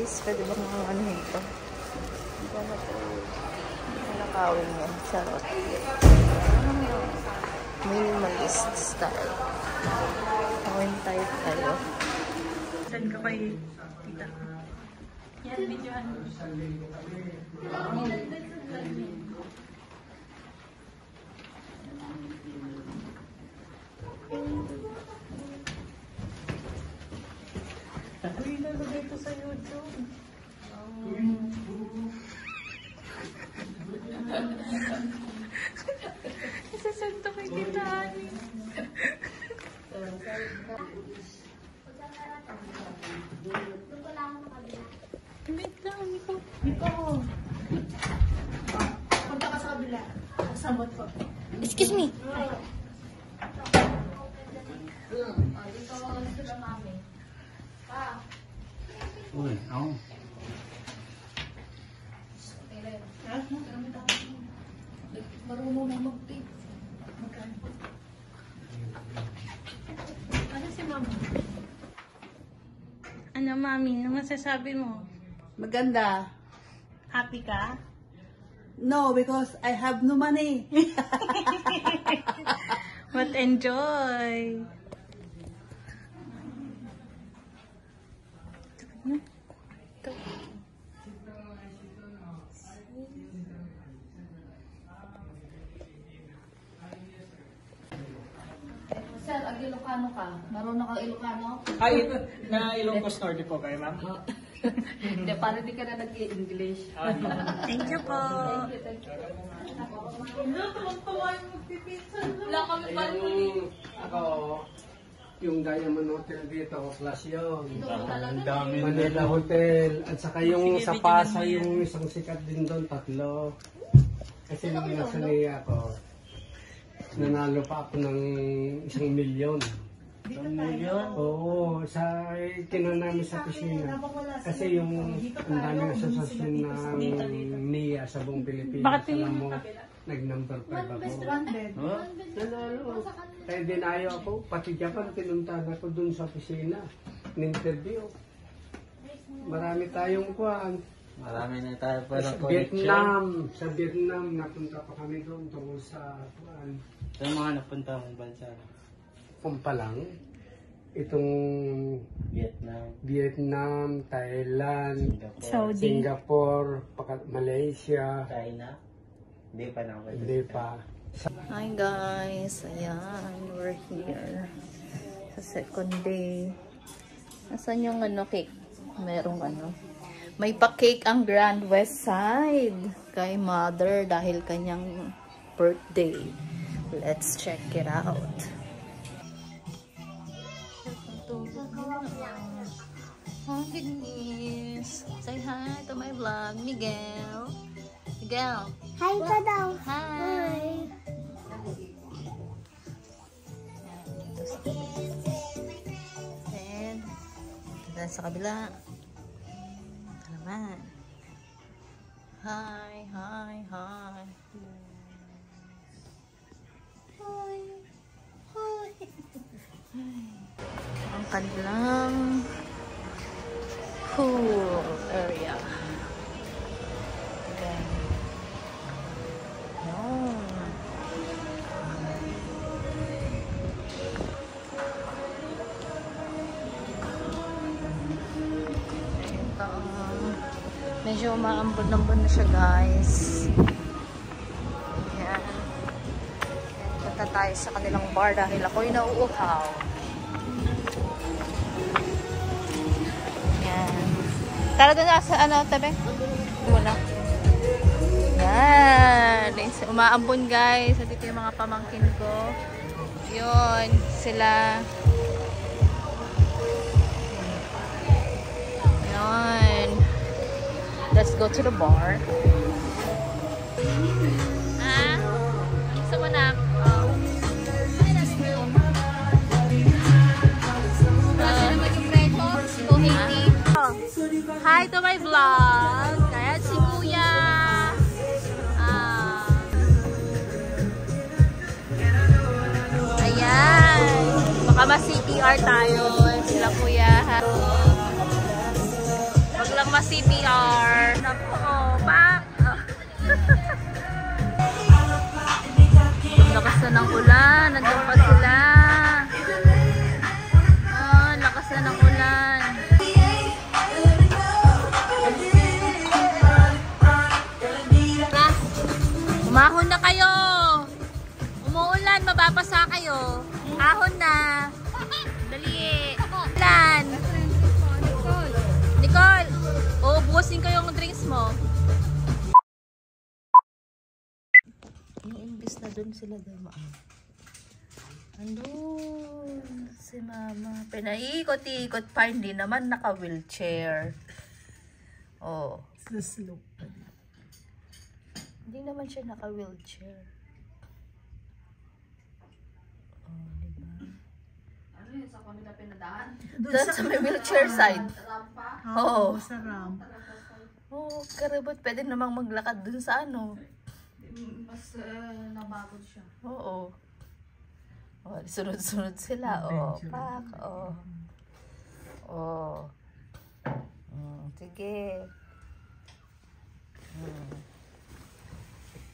guys. Pwede ba mga ano ito? Ito na po. Nakawin niya. Charot. Minimalist style. Nakawin type tayo. Saan ka kay tita? Yan, videoan. Uy, nalagay ito sa YouTube. Isasend to kay Tita Ani. Wait lang, Nico. Punta ka sa kabila. Sabot ko. Excuse me. Dito sila mami. Pa. Uy, ako. Marunong na mag-tape. Ano si mama? Ano, mami? Ano masasabi mo? Maganda. Happy ka? No, because I have no money. But enjoy. Ito. Sir, ag Ilocano ka. Marunong kang Ilocano? Ay, na Ilocos Norte po kayo, ma'am? Hindi, para di ka na nag-i-English. Thank you po. Thank you. Wala kami pa rin. Ako, yung Diamond Hotel dito, class yun. Ang dami. Manila Hotel. At saka yung sa Pasay, yung isang sikat din doon, 3. Kasi nung nasa niya ako, nanalo pa ako ng 1 milyon. 1 milyon? Oo, sa kinuha namin sa kusina. Kasi yung ang dami asosasyon ng NIA sa buong Pilipinas. Bakit Alam mo, nag-number 5 ako. Huh? Nanalo. Kaya dinayo ako, pati Japan, pinuntahan ako dun sa opisina. N-interview. Marami tayong kuhan. Marami na tayo pa ng Vietnam. Sa Vietnam, napunta pa kami doon tungkol sa kuhan. Sa mga napunta mong bansa? Kung pa lang, itong Vietnam, Thailand, Saudi. Singapore, Malaysia. China? Hindi pa na ako. Hindi pa. Hi guys, ayan, we're here sa second day. Nasaan yung ano, cake? Merong ano. May pa-cake ang Grand West Side kay mother dahil kanyang birthday. Let's check it out. Oh goodness. Say hi to my vlog, Miguel. Miguel. Hi ka daw. Hi. And dito sa kabila. Ito naman. Hi, hi, hi. Hi. Hi. Ang kanilang pool area. Okay. Medyo umaambon-ambon na siya guys. Ayan. Punta tayo sa kanilang bar dahil ako'y nauuhaw. Ayan. Tara doon na sa ano, tabi. Muna. Ayan. Umaambon guys. Dito yung mga pamangkin ko. Yun. Sila. Ayan. Let's go to the bar. Ah? Gusto mo na? Oh. Hi to my vlog. Kaya si Kuya. Ayan. Baka mas CPR tayo. Sila Kuya. Wag lang mas na ng ulan. Nandun pa sila. Ah, lakas na ng ulan. Umahon na kayo. Umuulan, mababasa kayo. Ahon na. Dali. Ulan. Nicole, uubusin ko yung drinks mo. Yung imbis na dun sila dumaan. Andun si mama. Pinaikot-ikot pa, hindi naman naka-wheelchair. Oh. Sa slope pa din. Hindi naman siya naka-wheelchair. Oh, diba? Ano yun sa kanila pinadaan? Doon sa may wheelchair side. Rampa? Oo. Sa ramp. Oh, karabot. Pwede namang maglakad dun sa ano. Mas nabagod siya. Oo. Oh, sunod-sunod sila. Oh, pak. Oh. Oh. Sige.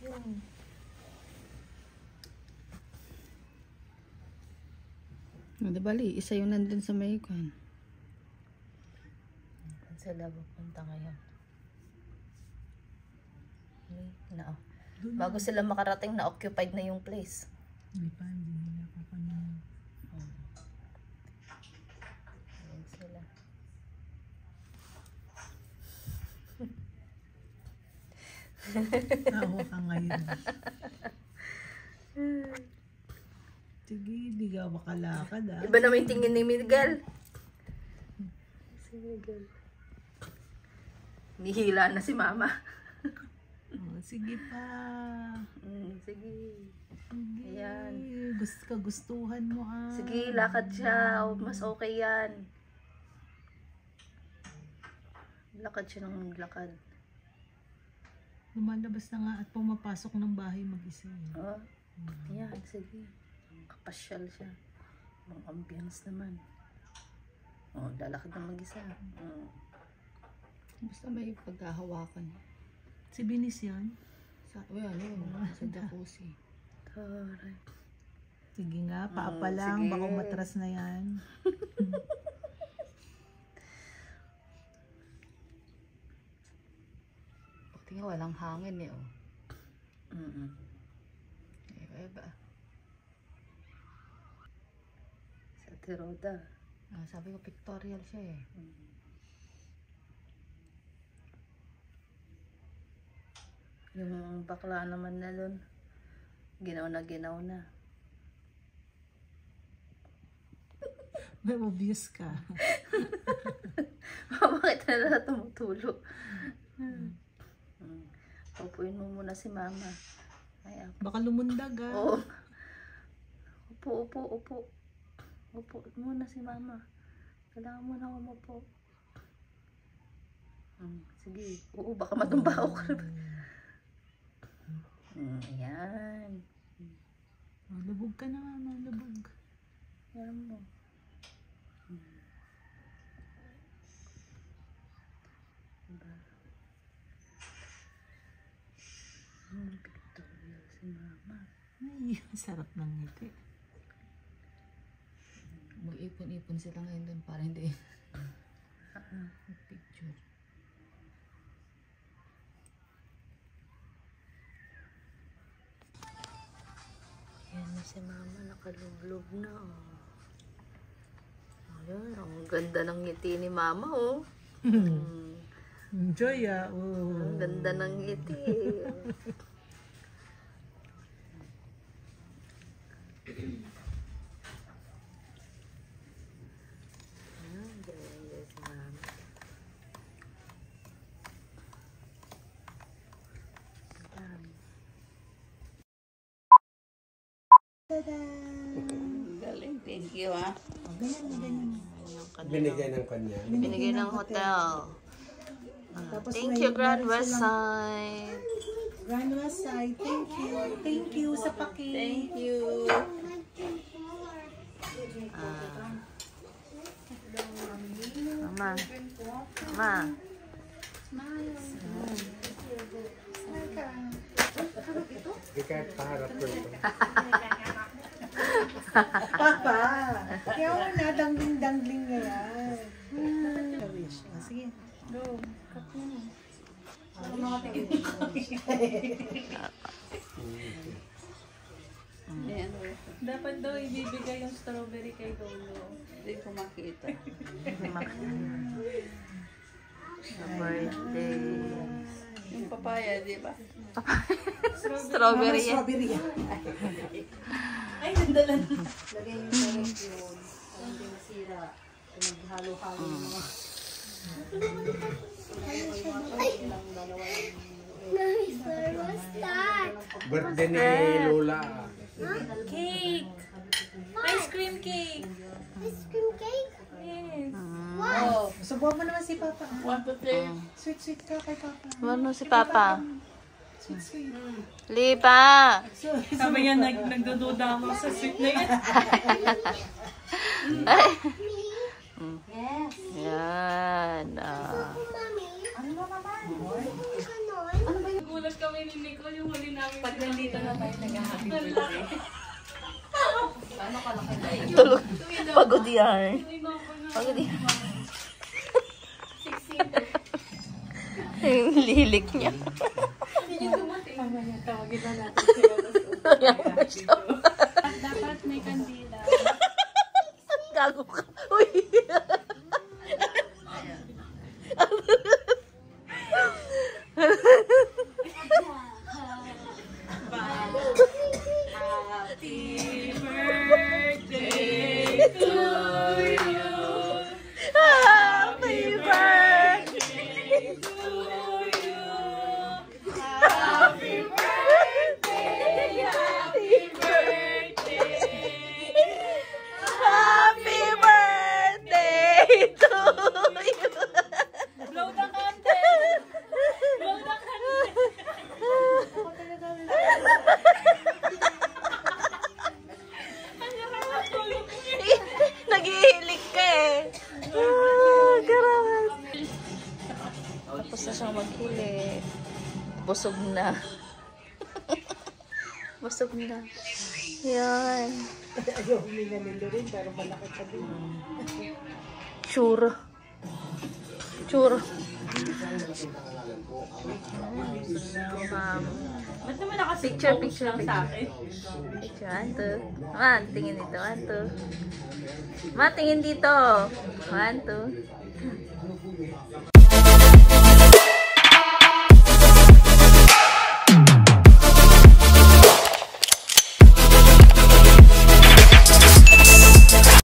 Yun. Bali, isa yung nandun sa may kwan. Saan sila pupunta ngayon? Na, bago sila makarating, na-occupied na yung place. Hindi pa, hindi nila papanin. Ayan sila. Tawa ka ngayon. Sige, di ka makalakad ah. Iba naman yung tingin ni Miguel. Si Miguel. Nihila na si mama. Oh, sige pa. Sige. Sige. Ayan. Gustuhan mo ah. Sige, lakad siya. Mas okay yan. Lakad siya ng lakad. Lumalabas na nga at pumapasok ng bahay mag-isa. Oh, ayan, sige. Kapasyal siya. Ang ambience naman. Oh, lalakad na mag-isa. Basta may pagkahawakan. Si Binis yan? Yun, sa jacuzzi. Taray. Sige nga, paapa lang. sige. Baka matras na yan. Buti nga walang hangin eh, oh. Iba. Sa Tiroda. Ah, sabi ko pictorial siya eh. Yung bakla naman na doon, ginaw na. May obvious ka. Bakit na tumutulog? Upuin mo muna si mama. Ay, Baka lumundag ah. oo. Upo. Upo muna si mama. Kailangan mo na umupo. Sige. Oo, baka matumba ako. Ayan. Oh, lubog ka na mama, lubog. Ayan mo. Diba? Pictorial si mama. Ay, sarap ng ngiti. Mag-ipon-ipon sila ngayon doon para hindi picture. Ayan na si mama, nakalublob na. Oh. Ayan, ang ganda ng ngiti ni mama, oh. Enjoy ah. Oh. Ang ganda ng ngiti. Ayan, ganda si mama. Galing, thank you ah. Binigay ng kanya. Binigay ng hotel. Thank you, Grand Westside. Grand Westside, thank you. Thank you sa paki. Thank you. Mama. Mama. Di kahit paharap ko ito. Dapat daw ibibigay yung strawberry kay Lolo. Hindi ko makita. Sa birthday. Yung papaya, di ba? Strawberry yan. Ay, nandalan. Lagay yung sarap yun. Parang hindi masira. Naghalo-halo yung mga... Birthday ni Lola. Cake! Ice cream cake! Ice cream cake? Yes. Wow! Subuhan mo naman si Papa. 1 to 3. Sweet ka kay Papa. Ano si Papa? Sweet. Lipa! Sabi niya, nagdududa ako sa sweet na yan. Yes. Yan. Mami? Ano ba naman? Ganon? Gulat kami ni Nicole yung huli namin. Pag nandito na tayo, nag-happy birthday. Tulog. Pagod yan. Pagod yan. Yung lilik niya. Mamaya, tawagin na natin sila. Dapat may kandila. Gago ka. Uy! Happy birthday to you. Happy birthday To you. Happy birthday. Happy birthday. Happy birthday to you. Blow the candle. Blow the candle. Naghihilig ka eh. Ah, garaman. Tapos na siyang maghilig. Busog na. Busog na. Yan. Ayaw huminga nilo rin, pero malaki pa din. Sure. Sure. Ba't naman nakasig Picture lang sa akin? Picture. One, two. Man, tingin dito. One, two. Ma, tingin dito. One, two.